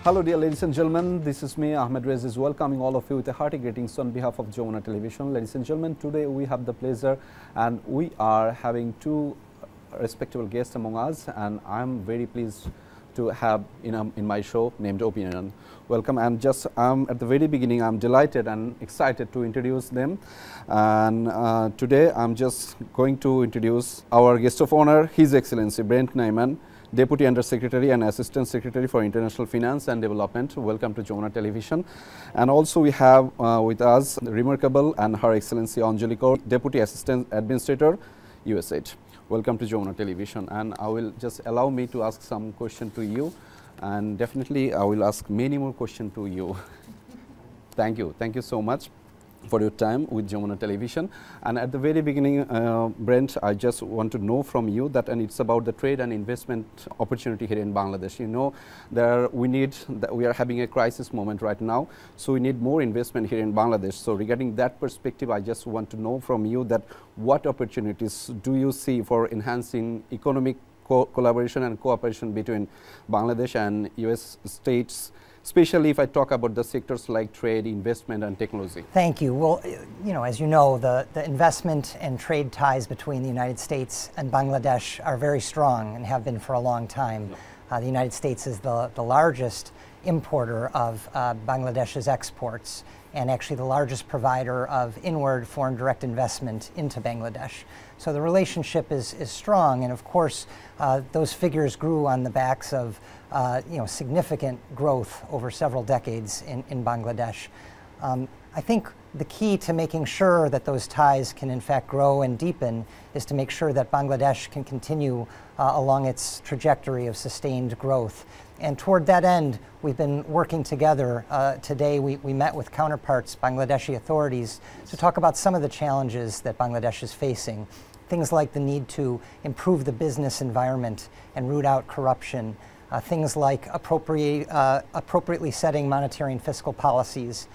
Hello dear ladies and gentlemen, this is me Ahmed Rezis welcoming all of you with a hearty greetings on behalf of Jamuna Television. Ladies and gentlemen, today we have the pleasure and we are having two respectable guests among us, and I'm very pleased to have in my show named Opinion. Welcome, and just at the very beginning I'm delighted and excited to introduce them, and today I'm just going to introduce our guest of honor, His Excellency Brent Nyman, Deputy Under Secretary and Assistant Secretary for International Finance and Development. Welcome to Jamuna Television. And also we have with us the remarkable and Her Excellency Anjali Kaur, Deputy Assistant Administrator, USAID. Welcome to Jamuna Television. And I will just allow me to ask some question to you, and definitely I will ask many more questions to you. Thank you. Thank you so much for your time with Jamuna Television. And at the very beginning, Brent, I just want to know from you that, and it's about the trade and investment opportunity here in Bangladesh. You know, we are having a crisis moment right now, so we need more investment here in Bangladesh. So regarding that perspective, I just want to know from you that what opportunities do you see for enhancing economic collaboration and cooperation between Bangladesh and US states, especially if I talk about the sectors like trade, investment, and technology? Thank you. Well, as you know, the investment and trade ties between the United States and Bangladesh are very strong and have been for a long time. The United States is the largest importer of Bangladesh's exports, and actually the largest provider of inward foreign direct investment into Bangladesh. So the relationship is strong, and of course those figures grew on the backs of significant growth over several decades in Bangladesh. I think the key to making sure that those ties can in fact grow and deepen is to make sure that Bangladesh can continue along its trajectory of sustained growth. And toward that end, we've been working together. Today we met with counterparts, Bangladeshi authorities, to talk about some of the challenges that Bangladesh is facing. Things like the need to improve the business environment and root out corruption. Things like appropriately setting monetary and fiscal policies.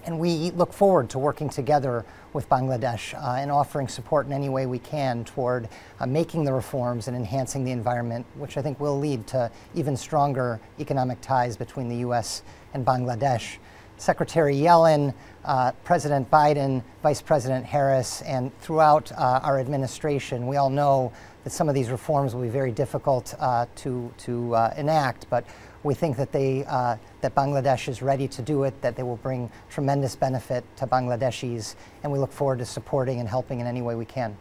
And we look forward to working together with Bangladesh and offering support in any way we can toward making the reforms and enhancing the environment, which I think will lead to even stronger economic ties between the US and Bangladesh. Secretary Yellen, President Biden, Vice President Harris, and throughout our administration, we all know that some of these reforms will be very difficult to enact, but we think that that Bangladesh is ready to do it, that they will bring tremendous benefit to Bangladeshis, and we look forward to supporting and helping in any way we can.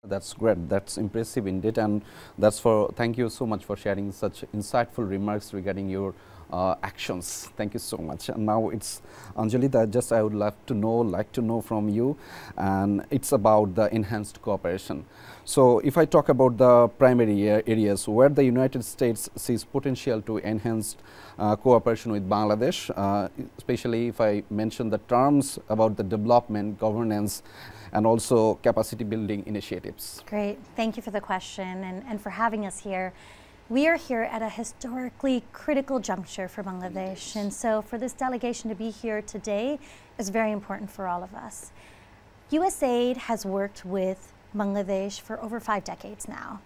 That's great. That's impressive indeed, and thank you so much for sharing such insightful remarks regarding your actions. Thank you so much. And now it's Anjali, that I would like to know from you, and it's about the enhanced cooperation. So if I talk about the primary areas where the United States sees potential to enhance cooperation with Bangladesh, especially if I mention the terms about the development, governance, and also capacity building initiatives. Great. Thank you for the question and for having us here. We are here at a historically critical juncture for Bangladesh, and so for this delegation to be here today is very important for all of us. USAID has worked with Bangladesh for over 5 decades now.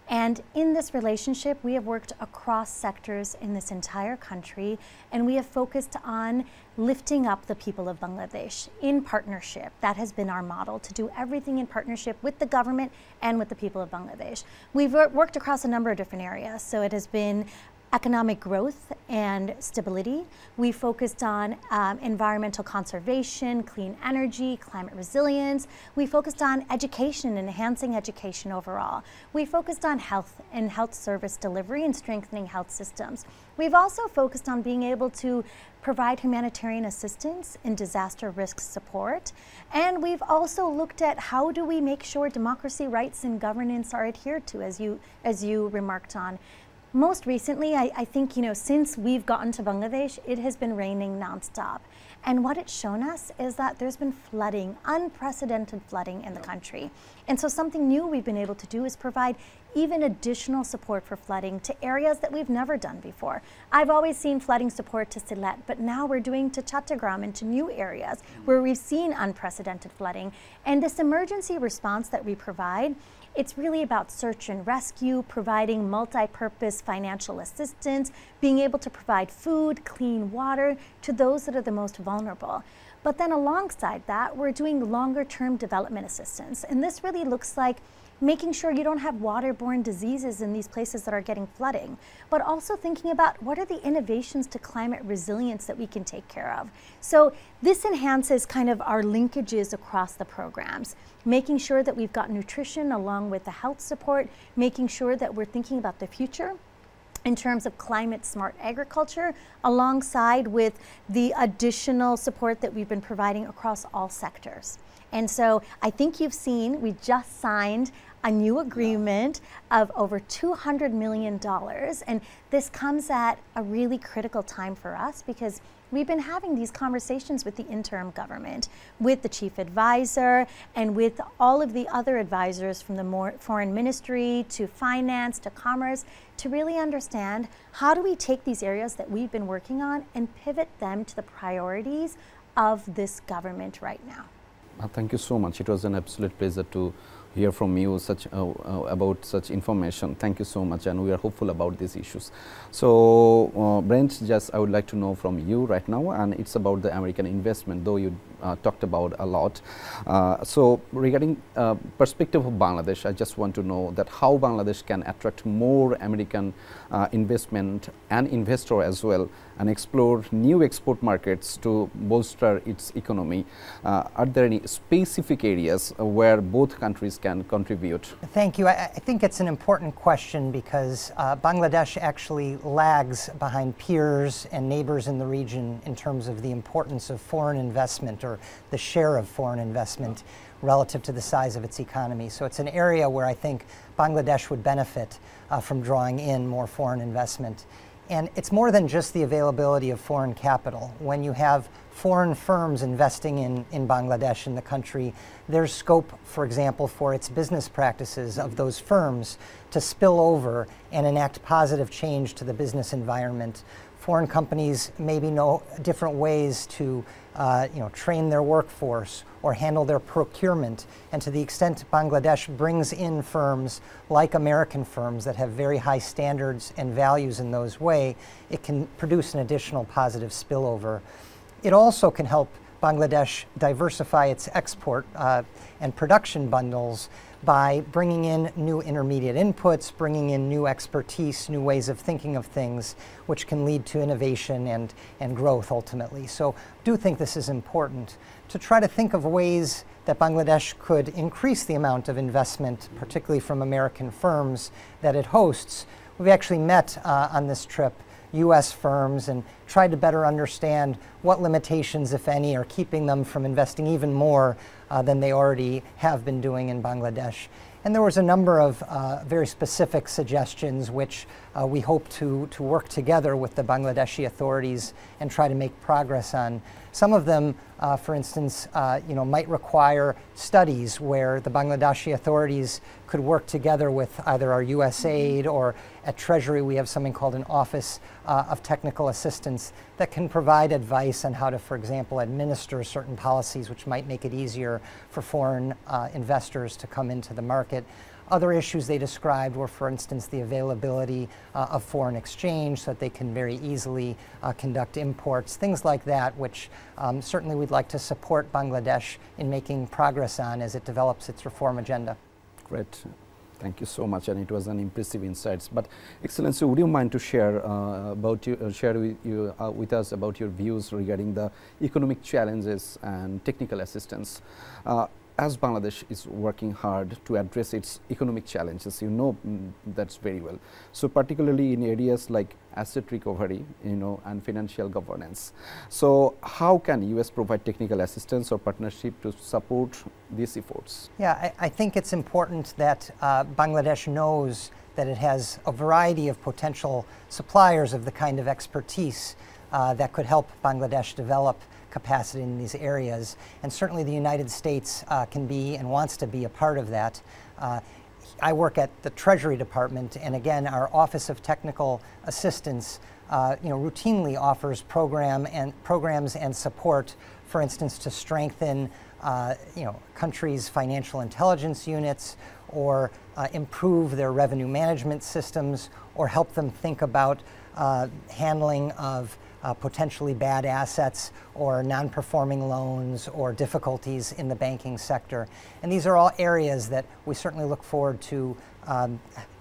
And in this relationship, we have worked across sectors in this entire country, and we have focused on lifting up the people of Bangladesh in partnership. That has been our model, to do everything in partnership with the government and with the people of Bangladesh. We've worked across a number of different areas. So it has been economic growth and stability. We focused on environmental conservation, clean energy, climate resilience. We focused on education and enhancing education overall. We focused on health and health service delivery and strengthening health systems. We've also focused on being able to provide humanitarian assistance and disaster risk support. And we've also looked at how do we make sure democracy, rights, and governance are adhered to, as you remarked on. Most recently, I think, since we've gotten to Bangladesh, it has been raining nonstop. And what it's shown us is that there's been flooding, unprecedented flooding in the country. And so something new we've been able to do is provide even additional support for flooding to areas that we've never done before. I've always seen flooding support to Sylhet, but now we're doing to Chattogram and to new areas where we've seen unprecedented flooding. And this emergency response that we provide, it's really about search and rescue, providing multi-purpose financial assistance, being able to provide food, clean water to those that are the most vulnerable. But then alongside that, we're doing longer-term development assistance. And this really looks like making sure you don't have waterborne diseases in these places that are getting flooding, but also thinking about what are the innovations to climate resilience that we can take care of. So this enhances kind of our linkages across the programs, making sure that we've got nutrition along with the health support, making sure that we're thinking about the future in terms of climate smart agriculture, alongside with the additional support that we've been providing across all sectors. And so I think you've seen, we just signed a new agreement of over $200 million. And this comes at a really critical time for us because we've been having these conversations with the interim government, with the chief advisor, and with all of the other advisors from the foreign ministry to finance to commerce to really understand how do we take these areas that we've been working on and pivot them to the priorities of this government right now. Thank you so much. It was an absolute pleasure to hear from you about such information. Thank you so much, and we are hopeful about these issues. So, Brent, just I would like to know from you right now, and it's about the American investment, though you talked about a lot. So, regarding perspective of Bangladesh, I just want to know that how Bangladesh can attract more American investment and investor as well, and explore new export markets to bolster its economy. Are there any specific areas where both countries can contribute? Thank you. I think it's an important question because Bangladesh actually lags behind peers and neighbors in the region in terms of the importance of foreign investment or the share of foreign investment relative to the size of its economy. So it's an area where I think Bangladesh would benefit from drawing in more foreign investment. And it's more than just the availability of foreign capital. When you have foreign firms investing in Bangladesh, in the country, there's scope, for example, for its business practices of those firms to spill over and enact positive change to the business environment. Foreign companies maybe know different ways to train their workforce or handle their procurement. And to the extent Bangladesh brings in firms like American firms that have very high standards and values in those ways, it can produce an additional positive spillover. It also can help Bangladesh diversify its export and production bundles by bringing in new intermediate inputs, bringing in new expertise, new ways of thinking of things, which can lead to innovation and growth ultimately. So I do think this is important to try to think of ways that Bangladesh could increase the amount of investment, particularly from American firms that it hosts. We've actually met on this trip U.S. firms and tried to better understand what limitations, if any, are keeping them from investing even more than they already have been doing in Bangladesh. And there was a number of very specific suggestions which we hope to work together with the Bangladeshi authorities and try to make progress on. Some of them, for instance, might require studies where the Bangladeshi authorities could work together with either our USAID or at Treasury we have something called an Office of Technical Assistance that can provide advice on how to, for example, administer certain policies which might make it easier for foreign investors to come into the market. Other issues they described were, for instance, the availability of foreign exchange so that they can very easily conduct imports, things like that, which certainly we'd like to support Bangladesh in making progress on as it develops its reform agenda. Great. Thank you so much, and it was an impressive insights. But Excellency, would you mind to share with us about your views regarding the economic challenges and technical assistance? As Bangladesh is working hard to address its economic challenges, you know that's very well. So particularly in areas like asset recovery, and financial governance. So how can US provide technical assistance or partnership to support these efforts? Yeah, I think it's important that Bangladesh knows that it has a variety of potential suppliers of the kind of expertise that could help Bangladesh develop capacity in these areas, and certainly the United States can be and wants to be a part of that. I work at the Treasury Department, and again, our Office of Technical Assistance, routinely offers programs and support, for instance, to strengthen, countries' financial intelligence units, or improve their revenue management systems, or help them think about handling of potentially bad assets or non-performing loans or difficulties in the banking sector. And these are all areas that we certainly look forward to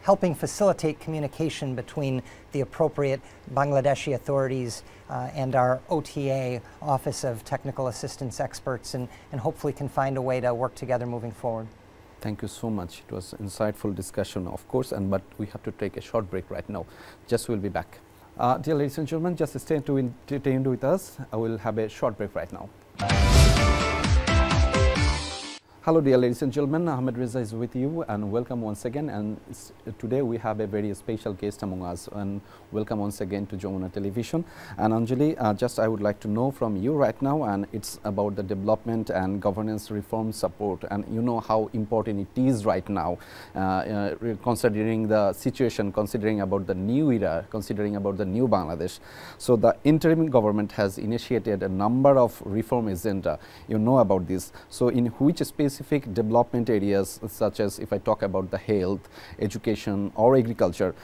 helping facilitate communication between the appropriate Bangladeshi authorities and our OTA, Office of Technical Assistance Experts, and hopefully can find a way to work together moving forward. Thank you so much. It was an insightful discussion, of course, but we have to take a short break right now. Just we'll be back. Dear ladies and gentlemen, just stay tuned with us. I will have a short break right now. Hello dear ladies and gentlemen, Ahmed Reza is with you and welcome once again, and today we have a very special guest among us, and welcome once again to Jamuna Television. And Anjali, just I would like to know from you right now, and it's about the development and governance reform support, and you know how important it is right now, considering the situation, considering about the new era, considering about the new Bangladesh. So the interim government has initiated a number of reform agenda, you know about this. So in which specific development areas, such as if I talk about the health, education or agriculture,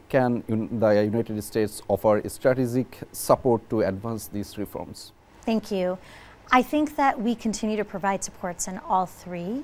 can the United States offer strategic support to advance these reforms? Thank you. I think that we continue to provide supports in all three.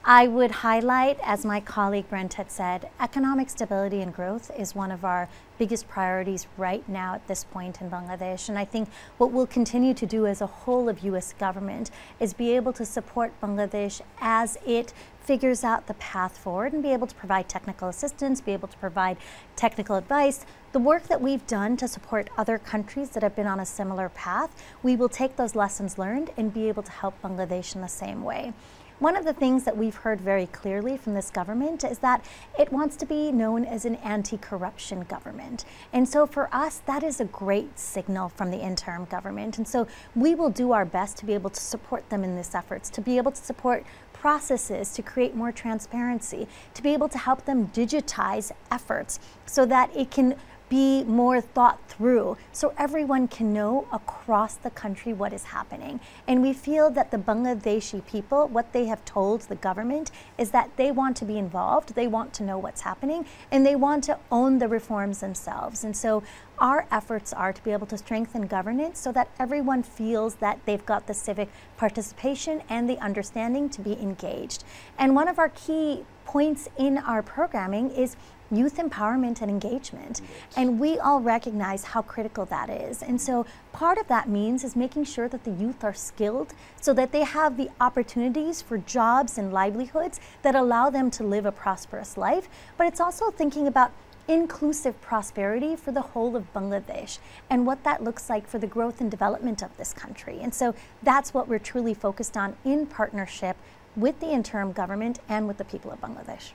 I would highlight, as my colleague Brent had said, economic stability and growth is one of our biggest priorities right now at this point in Bangladesh. And I think what we'll continue to do as a whole of U.S. government is be able to support Bangladesh as it figures out the path forward and be able to provide technical assistance, be able to provide technical advice. The work that we've done to support other countries that have been on a similar path, we will take those lessons learned and be able to help Bangladesh in the same way. One of the things that we've heard very clearly from this government is that it wants to be known as an anti-corruption government. And so for us, that is a great signal from the interim government. And so we will do our best to be able to support them in these efforts, to be able to support processes to create more transparency, to be able to help them digitize efforts so that it can be more thought through, so everyone can know across the country what is happening. And we feel that the Bangladeshi people, what they have told the government is that they want to be involved, they want to know what's happening, and they want to own the reforms themselves. And so our efforts are to be able to strengthen governance so that everyone feels that they've got the civic participation and the understanding to be engaged. And one of our key points in our programming is youth empowerment and engagement. And we all recognize how critical that is. And so part of that means is making sure that the youth are skilled so that they have the opportunities for jobs and livelihoods that allow them to live a prosperous life. But it's also thinking about inclusive prosperity for the whole of Bangladesh and what that looks like for the growth and development of this country. And so that's what we're truly focused on in partnership with the interim government and with the people of Bangladesh.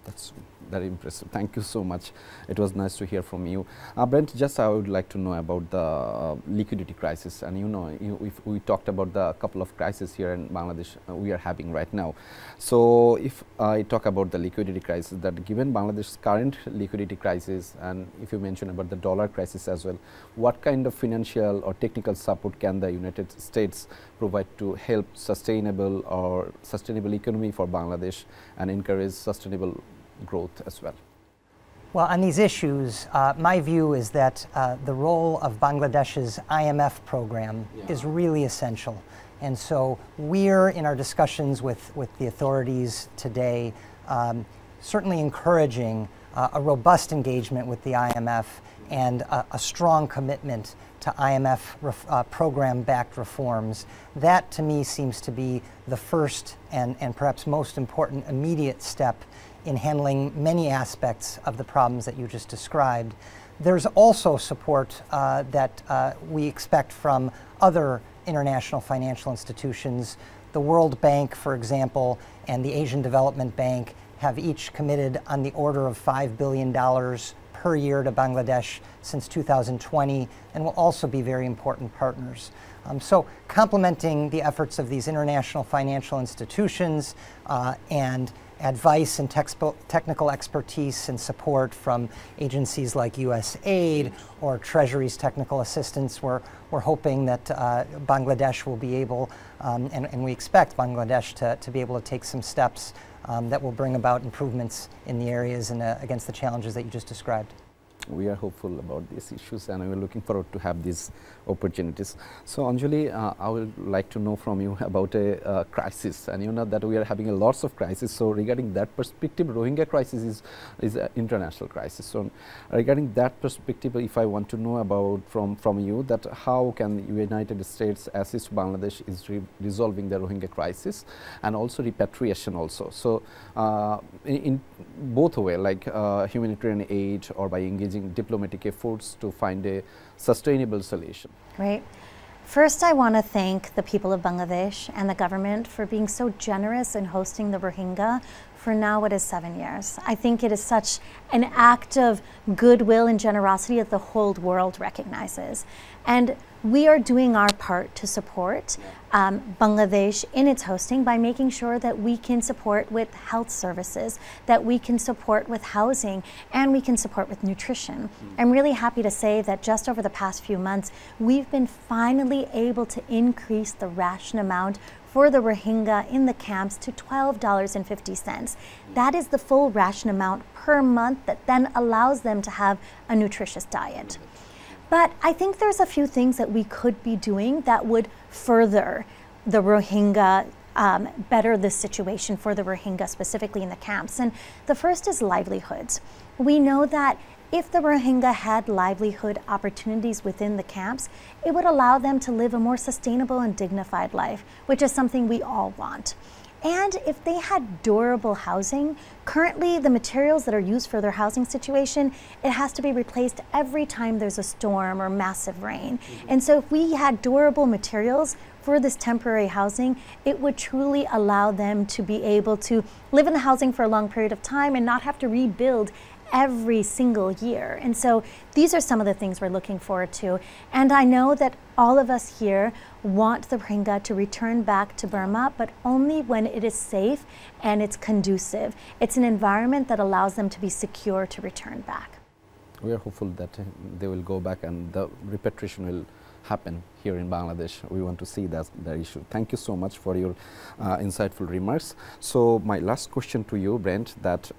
That's very impressive. Thank you so much. It was nice to hear from you. Brent, just I would like to know about the liquidity crisis. And you know, if we talked about the couple of crises here in Bangladesh we are having right now. So if I talk about the liquidity crisis, that given Bangladesh's current liquidity crisis, and if you mention about the dollar crisis as well, what kind of financial or technical support can the United States provide to help sustainable economy for Bangladesh and encourage sustainable growth as well? Well, on these issues, my view is that the role of Bangladesh's IMF program is really essential. And so we're, in our discussions with the authorities today, certainly encouraging a robust engagement with the IMF and a strong commitment to IMF program-backed reforms. That, to me, seems to be the first and perhaps most important immediate step in handling many aspects of the problems that you just described. There's also support that we expect from other international financial institutions. The World Bank, for example, and the Asian Development Bank have each committed on the order of $5 billion per year to Bangladesh since 2020, and will also be very important partners. So complementing the efforts of these international financial institutions and advice and technical expertise and support from agencies like USAID or Treasury's technical assistance, we're hoping that Bangladesh will be able, and we expect Bangladesh to be able to take some steps that will bring about improvements in the areas and against the challenges that you just described. We are hopeful about these issues, and we are looking forward to have these opportunities. So Anjali, I would like to know from you about a crisis, and you know that we are having a lots of crises. So regarding that perspective, Rohingya crisis is an international crisis. So regarding that perspective, if I want to know about from you, that how can the United States assist Bangladesh is resolving the Rohingya crisis, and also repatriation also. So in both way, like humanitarian aid or by engaging diplomatic efforts to find a sustainable solution. Right. First, I want to thank the people of Bangladesh and the government for being so generous in hosting the Rohingya for now what is 7 years. I think it is such an act of goodwill and generosity that the whole world recognizes. And we are doing our part to support Bangladesh in its hosting by making sure that we can support with health services, that we can support with housing, and we can support with nutrition. I'm really happy to say that just over the past few months, we've been finally able to increase the ration amount for the Rohingya in the camps to $12.50. That is the full ration amount per month that then allows them to have a nutritious diet. But I think there's a few things that we could be doing that would further the Rohingya, better the situation for the Rohingya specifically in the camps. And the first is livelihoods. We know that if the Rohingya had livelihood opportunities within the camps, it would allow them to live a more sustainable and dignified life, which is something we all want. And if they had durable housing, currently the materials that are used for their housing situation, it has to be replaced every time there's a storm or massive rain. And so if we had durable materials for this temporary housing, it would truly allow them to be able to live in the housing for a long period of time and not have to rebuild every single year. And so these are some of the things we're looking forward to. And I know that all of us here want the Rohingya to return back to Burma, but only when it is safe and it's conducive. It's an environment that allows them to be secure to return back. We are hopeful that they will go back and the repatriation will happen here in Bangladesh. We want to see that issue. Thank you so much for your insightful remarks. So my last question to you, Brent, that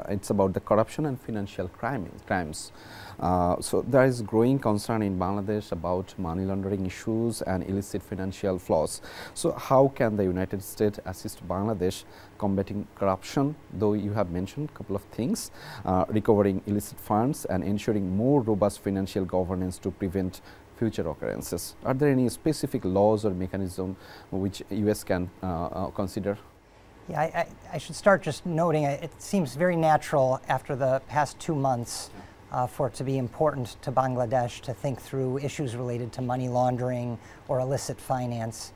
it's about the corruption and financial crimes. So there is growing concern in Bangladesh about money laundering issues and illicit financial flows. So how can the United States assist Bangladesh combating corruption, though you have mentioned a couple of things, recovering illicit funds and ensuring more robust financial governance to prevent future occurrences? Are there any specific laws or mechanism which US can consider? Yeah, I should start just noting it seems very natural after the past 2 months for it to be important to Bangladesh to think through issues related to money laundering or illicit finance.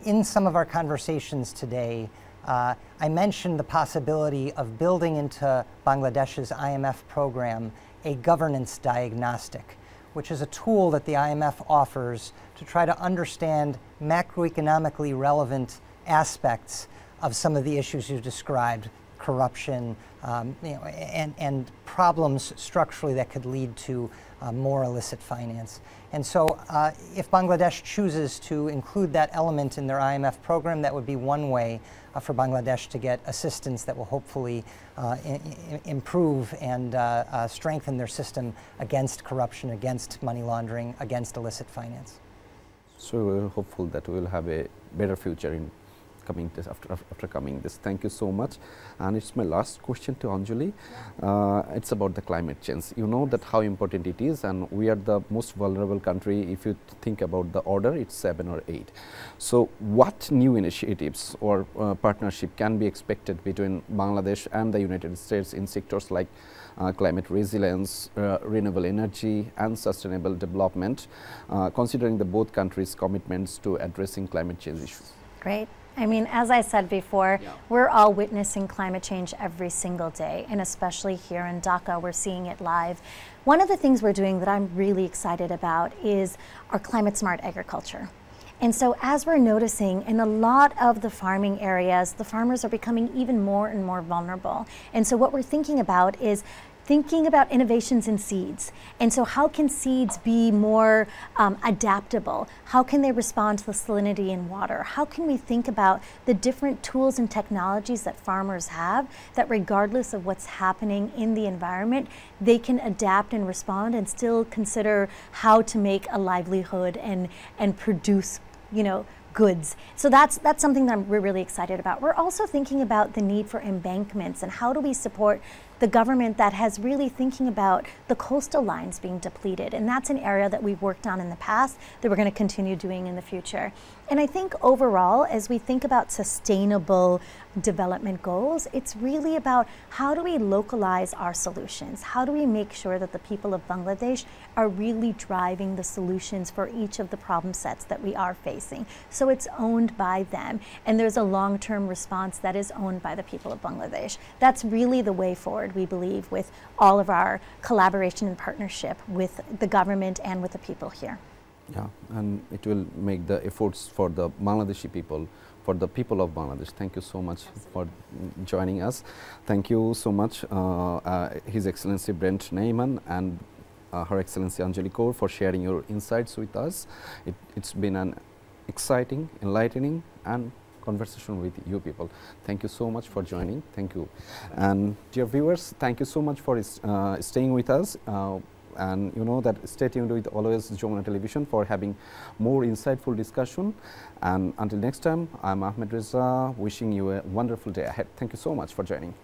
In some of our conversations today, I mentioned the possibility of building into Bangladesh's IMF program a governance diagnostic, which is a tool that the IMF offers to try to understand macroeconomically relevant aspects of some of the issues you described, corruption, and problems structurally that could lead to more illicit finance. And so if Bangladesh chooses to include that element in their IMF program, that would be one way for Bangladesh to get assistance that will hopefully improve and strengthen their system against corruption, against money laundering, against illicit finance. So we're hopeful that we will have a better future in coming this after coming this. Thank you so much. And it's my last question to Anjali. It's about the climate change. You know that how important it is, and we are the most vulnerable country. If you think about the order, it's 7 or 8. So what new initiatives or partnership can be expected between Bangladesh and the United States in sectors like climate resilience, renewable energy and sustainable development, considering the both countries' commitments to addressing climate change issues? Great. I mean, as I said before, we're all witnessing climate change every single day, and especially here in Dhaka, we're seeing it live. One of the things we're doing that I'm really excited about is our climate smart agriculture. And so as we're noticing in a lot of the farming areas, the farmers are becoming even more and more vulnerable. And so what we're thinking about is thinking about innovations in seeds. And so how can seeds be more adaptable? How can they respond to the salinity in water? How can we think about the different tools and technologies that farmers have that regardless of what's happening in the environment, they can adapt and respond and still consider how to make a livelihood and produce, you know, goods. So that's something that we're really excited about. We're also thinking about the need for embankments and how do we support the government that has really thinking about the coastal lines being depleted. And that's an area that we've worked on in the past that we're going to continue doing in the future. And I think overall, as we think about sustainable development goals, it's really about how do we localize our solutions? How do we make sure that the people of Bangladesh are really driving the solutions for each of the problem sets that we are facing? So it's owned by them, and there's a long-term response that is owned by the people of Bangladesh. That's really the way forward, we believe, with all of our collaboration and partnership with the government and with the people here. Yeah, and it will make the efforts for the Bangladeshi people, for the people of Bangladesh. Thank you so much for joining us. Thank you so much, His Excellency Brent Neyman and Her Excellency Anjali Kaur for sharing your insights with us. It's been an exciting, enlightening and conversation with you people. Thank you so much for joining. Thank you. And dear viewers, thank you so much for staying with us. And you know that stay tuned with always Jamuna Television for having more insightful discussion. And until next time, I'm Ahmed Reza, wishing you a wonderful day ahead. Thank you so much for joining.